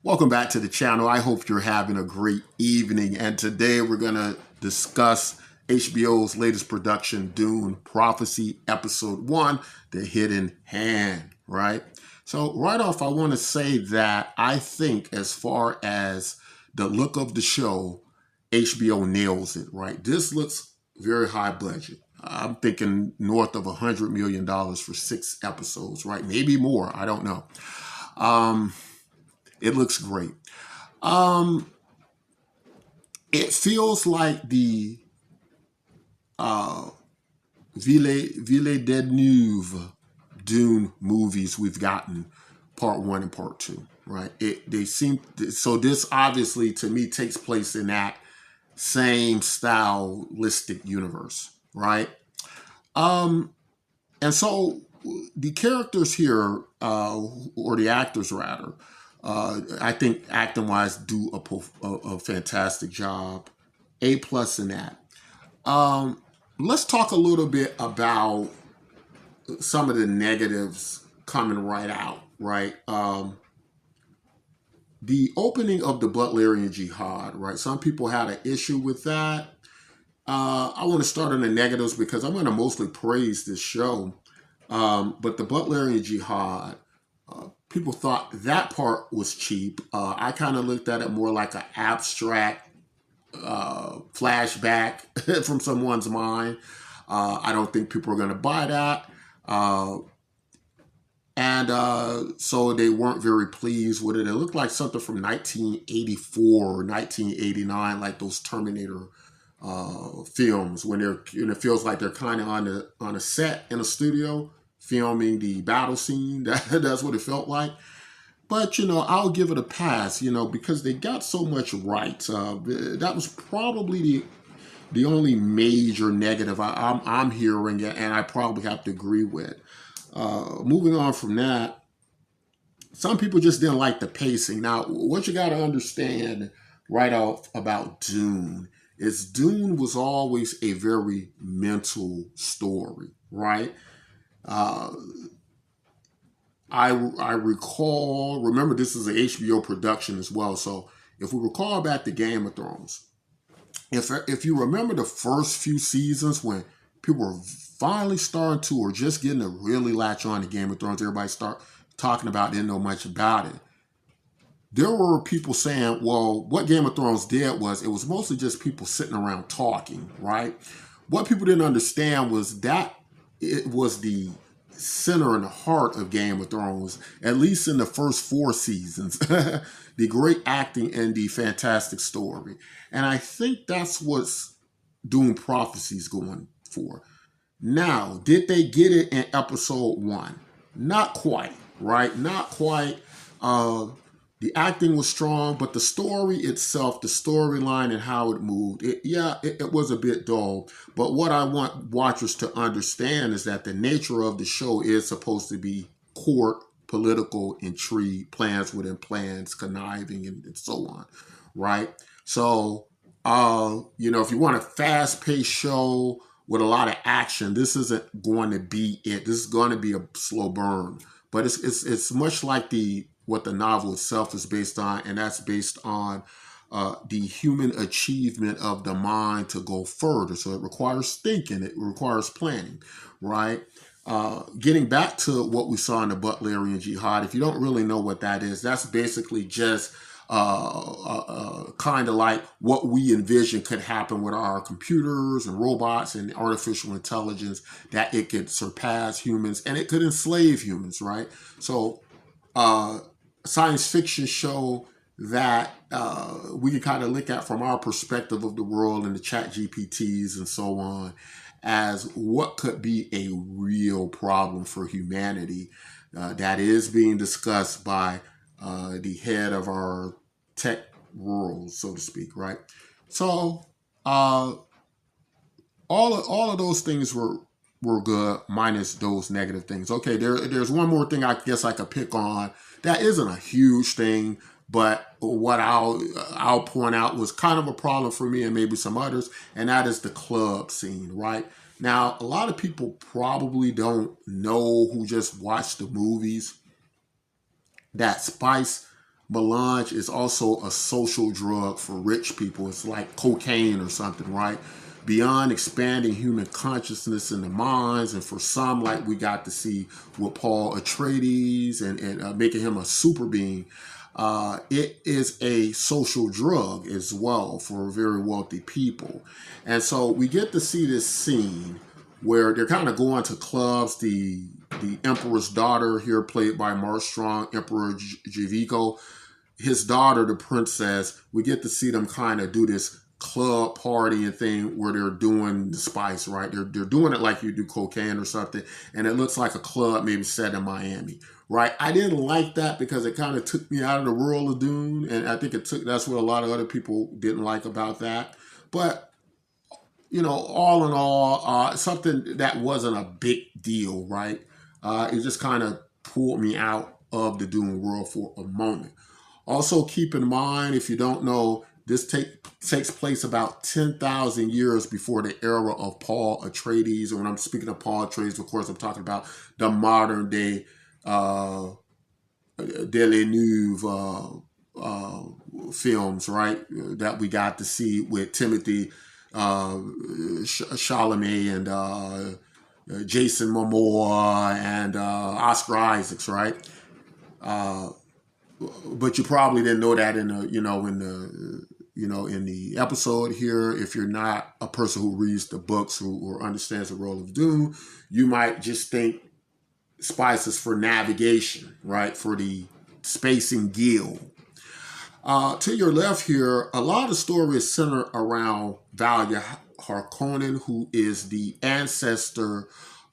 Welcome back to the channel. I hope you're having a great evening. And today we're going to discuss HBO's latest production, Dune Prophecy, Episode 1, The Hidden Hand, right? So right off, I want to say that I think as far as the look of the show, HBO nails it, right? This looks very high budget. I'm thinking north of $100 million for 6 episodes, right? Maybe more. I don't know. It looks great. It feels like the Ville de Neuve Dune movies we've gotten, part 1 and part 2, right? So this obviously to me takes place in that same stylistic universe, right? And so the characters here, or the actors rather, I think acting-wise do a fantastic job. A+ in that. Let's talk a little bit about some of the negatives coming right out, right? The opening of the Butlerian Jihad, right? Some people had an issue with that. I want to start on the negatives because I'm going to mostly praise this show. But the Butlerian Jihad, people thought that part was cheap. I kind of looked at it more like an abstract flashback from someone's mind. I don't think people are going to buy that. So they weren't very pleased with it. It looked like something from 1984 or 1989, like those Terminator films, when it feels like they're kind of on a set in a studio filming the battle scene. That's what it felt like. But, I'll give it a pass, because they got so much right. That was probably the only major negative I'm hearing, and I probably have to agree with. Moving on from that, some people just didn't like the pacing. Now, what you got to understand right off about Dune is Dune was always a very mental story, right? I remember this is an HBO production as well. So if we recall back to Game of Thrones, if you remember the first few seasons when people were finally starting to or just getting to really latch on to Game of Thrones, everybody start talking about, didn't know much about it. There were people saying, well, what Game of Thrones did was it was mostly just people sitting around talking, right? What people didn't understand was that it was the center and the heart of Game of Thrones, at least in the first 4 seasons. The great acting and the fantastic story. And I think that's what's Dune Prophecy's going for. Now, did they get it in episode 1? Not quite, right? Not quite. The acting was strong, but the story itself, the storyline and how it moved, it was a bit dull. But what I want watchers to understand is that the nature of the show is supposed to be court, political intrigue, plans within plans, conniving, and so on, right? So, if you want a fast-paced show with a lot of action, this isn't going to be it. This is going to be a slow burn. But it's much like what the novel itself is based on, and that's based on the human achievement of the mind to go further. So it requires thinking, it requires planning, right? Getting back to what we saw in the Butlerian Jihad, if you don't really know what that is, that's basically just kind of like what we envision could happen with our computers and robots and artificial intelligence, that it could surpass humans and it could enslave humans, right? So science fiction show that we can kind of look at from our perspective of the world and the chat GPTs and so on as what could be a real problem for humanity that is being discussed by the head of our tech world, so to speak, right? So all of those things were good, minus those negative things. Okay, there's one more thing I guess I could pick on. That isn't a huge thing, but what I'll point out was kind of a problem for me and maybe some others, and that is the club scene, right? Now, a lot of people probably don't know, who just watched the movies, that Spice melange is also a social drug for rich people. It's like cocaine or something, right? Beyond expanding human consciousness in the minds, and for some, like we got to see with Paul Atreides and making him a super being, it is a social drug as well for very wealthy people. And so we get to see this scene where they're kind of going to clubs. The Emperor's daughter here, played by Mark Strong, Emperor Javico, his daughter, the princess, we get to see them kind of do this club party and thing where they're doing the spice, right? They're doing it like you do cocaine or something, and it looks like a club maybe set in Miami, right? I didn't like that because it kind of took me out of the world of Dune, and I think that's what a lot of other people didn't like about that. But all in all, something that wasn't a big deal, right? It just kind of pulled me out of the Dune world for a moment. Also, keep in mind, if you don't know, this takes place about 10,000 years before the era of Paul Atreides. And when I'm speaking of Paul Atreides, of course, I'm talking about the modern day Villeneuve films, right? That we got to see with Timothy Chalamet and Jason Momoa and Oscar Isaacs, right? But you probably didn't know that in the episode here. If you're not a person who reads the books or understands the role of Dune, you might just think spices for navigation, right? For the spacing guild. To your left here, a lot of the story is centered around Valia Harkonnen, who is the ancestor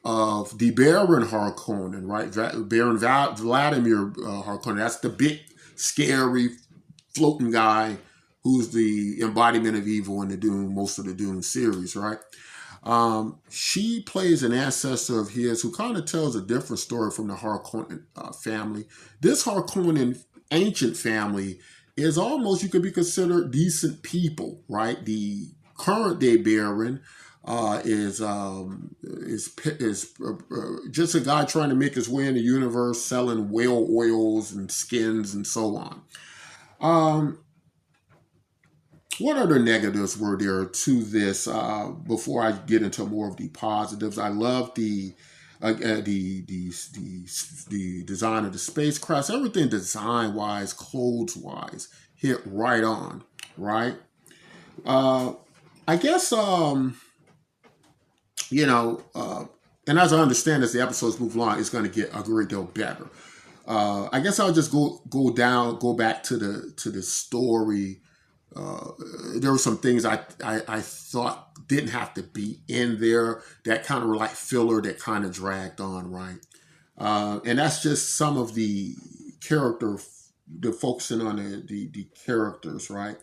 of the Baron Harkonnen, right? Baron Vladimir Harkonnen. That's the big, scary, floating guy who's the embodiment of evil in most of the Dune series, right? She plays an ancestor of his who kind of tells a different story from the Harkonnen family. This Harkonnen ancient family is almost, you could be considered decent people, right? The current day Baron is just a guy trying to make his way in the universe, selling whale oils and skins and so on. What other negatives were there to this? Before I get into more of the positives, I love the design of the spacecrafts. Everything design wise, clothes wise, hit right on, right? I guess and as I understand, as the episodes move along, it's going to get a great deal better. I guess I'll just go back to the story. There were some things I thought didn't have to be in there that kind of were like filler that kind of dragged on, right? And that's just some of the focusing on the characters, right?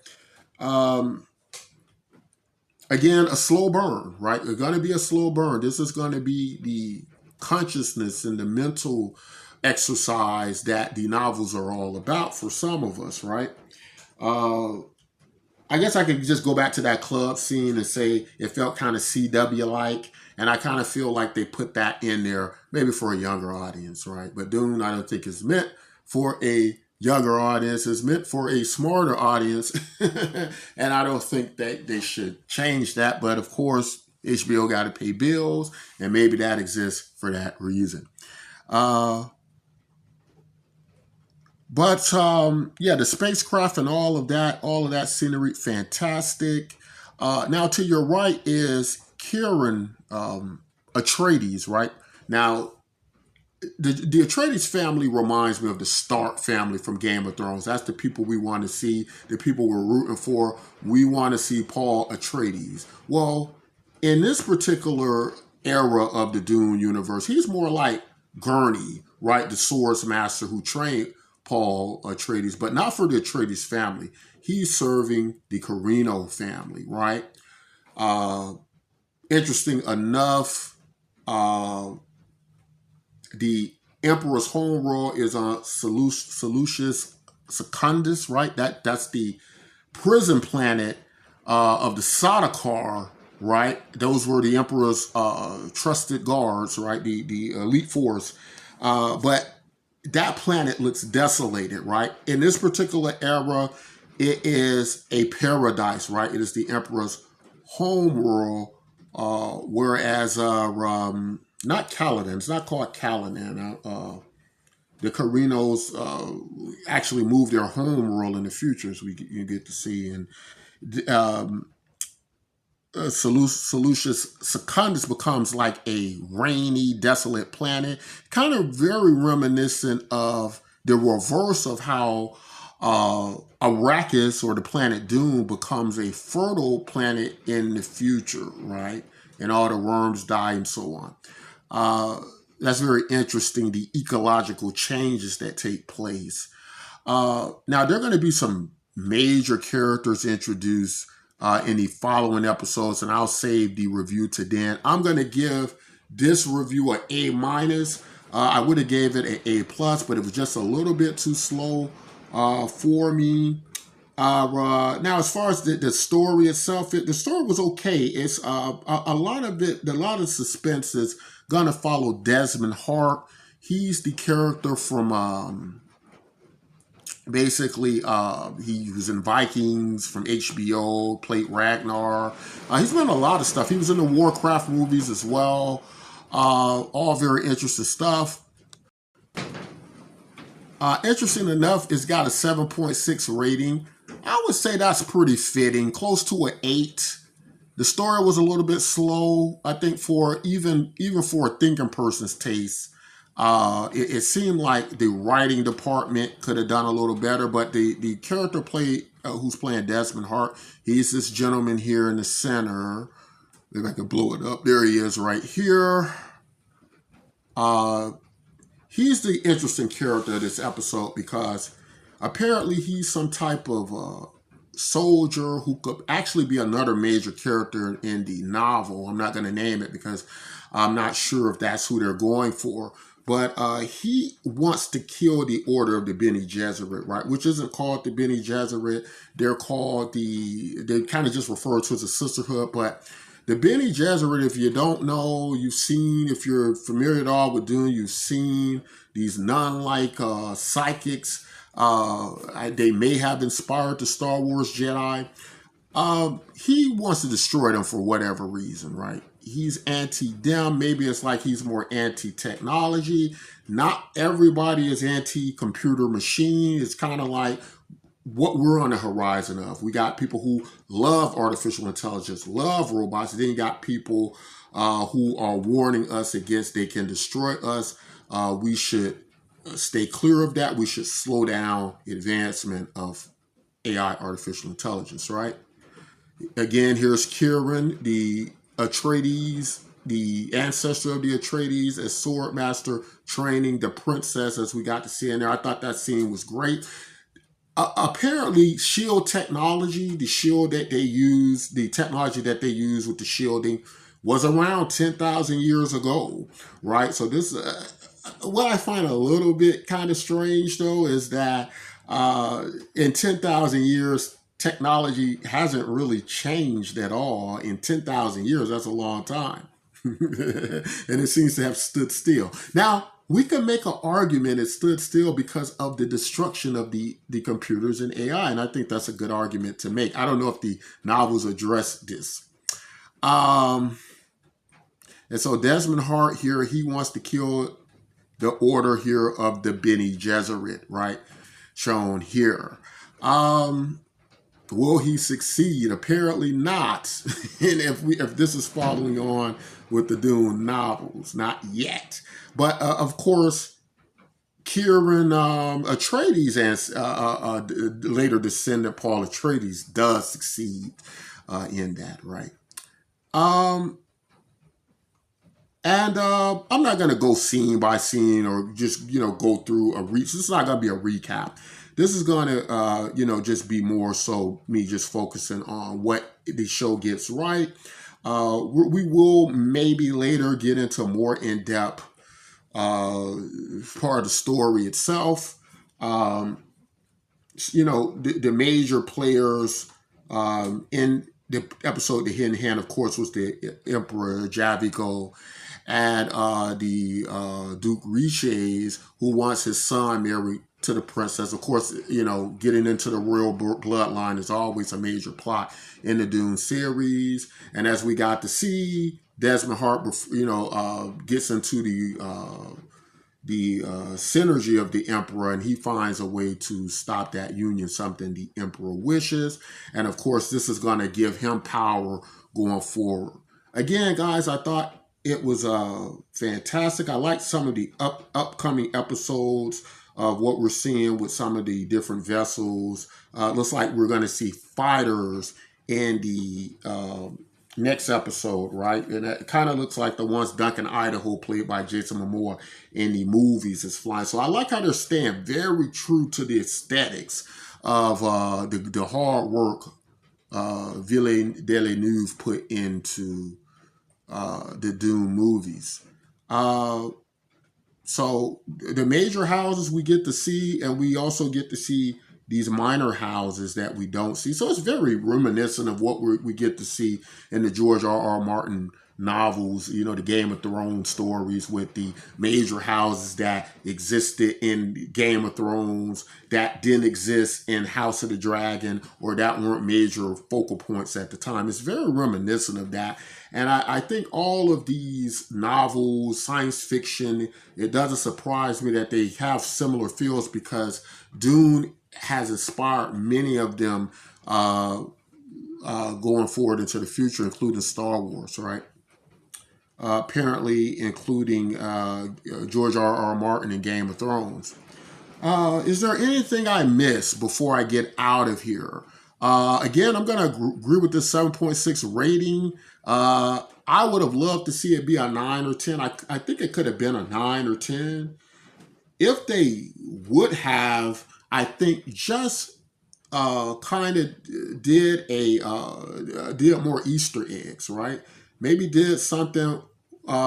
Again, a slow burn, right? It's going to be a slow burn. This is going to be the consciousness and the mental exercise that the novels are all about for some of us, right? I guess I could just go back to that club scene and say it felt kind of CW-like, and I kind of feel like they put that in there maybe for a younger audience, right? But Dune, I don't think is meant for a younger audience. It's meant for a smarter audience, and I don't think that they should change that. But of course, HBO got to pay bills, and maybe that exists for that reason. But the spacecraft and all of that scenery, fantastic. Now to your right is Kieran Atreides, right? Now, the Atreides family reminds me of the Stark family from Game of Thrones. That's the people we want to see, the people we're rooting for. We want to see Paul Atreides. Well, in this particular era of the Dune universe, he's more like Gurney, right? The swords master who trained Paul Atreides, but not for the Atreides family. He's serving the Carino family, right? Interesting enough, the Emperor's homeworld is on Seleucus Secundus, right? That's the prison planet of the Sardaukar, right? Those were the Emperor's trusted guards, right? The elite force. But that planet looks desolated, right? In this particular era, it is a paradise, right? It is the Emperor's home world, whereas not Caladan, it's not called Caladan. The Carinos actually move their home world in the future, so you get to see. And um, Seleucus Secundus becomes like a rainy, desolate planet, kind of very reminiscent of the reverse of how Arrakis or the planet Dune becomes a fertile planet in the future, right? And all the worms die and so on. Uh, that's very interesting, the ecological changes that take place. Now, there are going to be some major characters introduced in the following episodes, and I'll save the review to then. I'm going to give this review an A minus. I would have gave it an A plus, but it was just a little bit too slow for me. Now, as far as the story itself, the story was okay. It's a lot of it, a lot of suspense is gonna follow Desmond Hart. He's the character from basically he was in Vikings from HBO, played Ragnar. He's been in a lot of stuff. He was in the Warcraft movies as well. All very interesting stuff. Interesting enough, it's got a 7.6 rating. I would say that's pretty fitting, close to an 8. The story was a little bit slow, I think, for even for a thinking person's taste. It seemed like the writing department could have done a little better, but the character who's playing Desmond Hart, he's this gentleman here in the center. Maybe I can blow it up. There he is right here. He's the interesting character of this episode because apparently he's some type of soldier who could actually be another major character in the novel. I'm not going to name it because I'm not sure if that's who they're going for. But he wants to kill the Order of the Bene Gesserit, right? Which isn't called the Bene Gesserit. They're called they kind of just refer to as a sisterhood. But the Bene Gesserit, if you don't know, if you're familiar at all with Dune, you've seen these nun-like psychics. They may have inspired the Star Wars Jedi. He wants to destroy them for whatever reason, right? He's anti-them. Maybe it's like he's more anti-technology. Not everybody is anti-computer machine. It's kind of like what we're on the horizon of. We got people who love artificial intelligence, love robots. Then you got people who are warning us against they can destroy us. We should stay clear of that. We should slow down the advancement of AI, artificial intelligence, right? Again, here's Kieran, the Atreides, the ancestor of the Atreides, as sword master training the princess, as we got to see in there. I thought that scene was great. Apparently, shield technology, the shield that they use, the technology that they use with the shielding was around 10,000 years ago, right? So this, what I find a little bit kind of strange, though, is that in 10,000 years, technology hasn't really changed at all. In 10,000 years, that's a long time. And it seems to have stood still. Now, we can make an argument it stood still because of the destruction of the computers and AI, and I think that's a good argument to make. I don't know if the novels address this. And so Desmond Hart here, he wants to kill the order here of the Bene Gesserit, right? Shown here. Will he succeed? Apparently not. And if this is following on with the Dune novels, not yet. But of course, Kieran Atreides and later descendant Paul Atreides does succeed in that, right? And I'm not going to go scene by scene or just, go through this is not going to be a recap. This is going to, just be more so me just focusing on what the show gets right. We will maybe later get into more in-depth part of the story itself. The major players in the episode The Hidden Hand, of course, was the Emperor Javigo and the Duke Riches, who wants his son married to the princess. Of course, getting into the royal bloodline is always a major plot in the Dune series. And as we got to see, Desmond Hart, gets into the synergy of the emperor, and he finds a way to stop that union, something the emperor wishes. And of course, this is going to give him power going forward. Again, guys, I thought it was fantastic. I like some of the upcoming episodes of what we're seeing with some of the different vessels. Looks like we're going to see fighters in the next episode, right? And it kind of looks like the ones Duncan Idaho, played by Jason Momoa in the movies, is flying. So I like how they're staying very true to the aesthetics of the hard work Villeneuve put into the Dune movies. So the major houses we get to see, and we also get to see these minor houses that we don't see. So it's very reminiscent of what we get to see in the George R.R. Martin novels, the Game of Thrones stories, with the major houses that existed in Game of Thrones that didn't exist in House of the Dragon, or that weren't major focal points at the time. It's very reminiscent of that. And I think all of these novels, science fiction, it doesn't surprise me that they have similar feels, because Dune has inspired many of them going forward into the future, including Star Wars, right? Apparently including George R.R. Martin in Game of Thrones. Is there anything I missed before I get out of here? Again, I'm going to agree with this 7.6 rating. I would have loved to see it be a 9 or 10. I think it could have been a 9 or 10. If they would have, I think, just kind of did more Easter eggs, right? Maybe did something,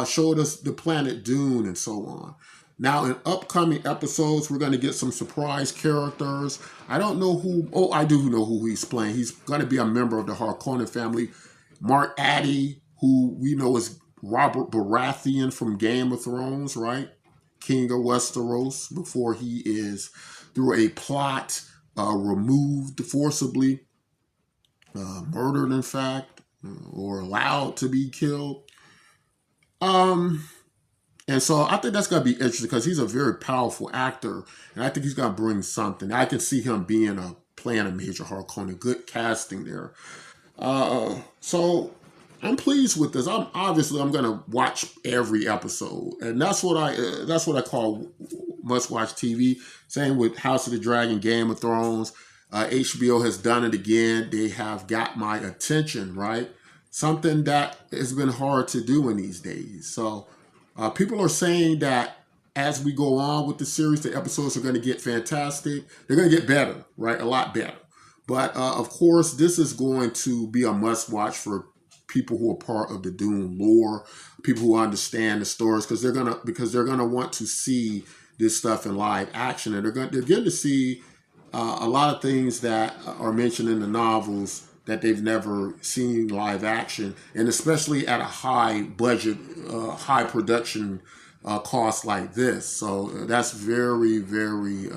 showed us the planet Dune and so on. Now, in upcoming episodes, we're going to get some surprise characters. I don't know who. Oh, I do know who he's playing. He's going to be a member of the Harkonnen family. Mark Addy, who we know is Robert Baratheon from Game of Thrones, right? King of Westeros, before he is, through a plot, removed forcibly, murdered, in fact, or allowed to be killed. And so I think that's going to be interesting, because he's a very powerful actor, and I think he's going to bring something. I can see him playing a major Harkonnen. Good casting there. So I'm pleased with this. I'm going to watch every episode, and that's what I call must-watch TV. Same with House of the Dragon, Game of Thrones. HBO has done it again. They have got my attention, right? Something that has been hard to do in these days. So people are saying that as we go on with the series, the episodes are going to get fantastic. They're going to get better, right? A lot better. But of course, this is going to be a must-watch for people who are part of the Dune lore, people who understand the stories, because they're gonna want to see this stuff in live action, and they're getting to see a lot of things that are mentioned in the novels that they've never seen live action, and especially at a high budget, high production cost like this. So that's very, very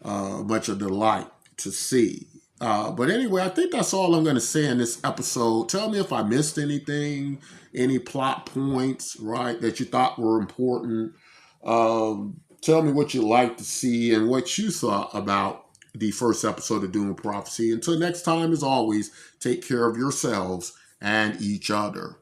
much a delight to see. But anyway, I think that's all I'm going to say in this episode. Tell me if I missed anything, any plot points, right, that you thought were important. Tell me what you like to see and what you thought about the first episode of Dune Prophecy. Until next time, as always, take care of yourselves and each other.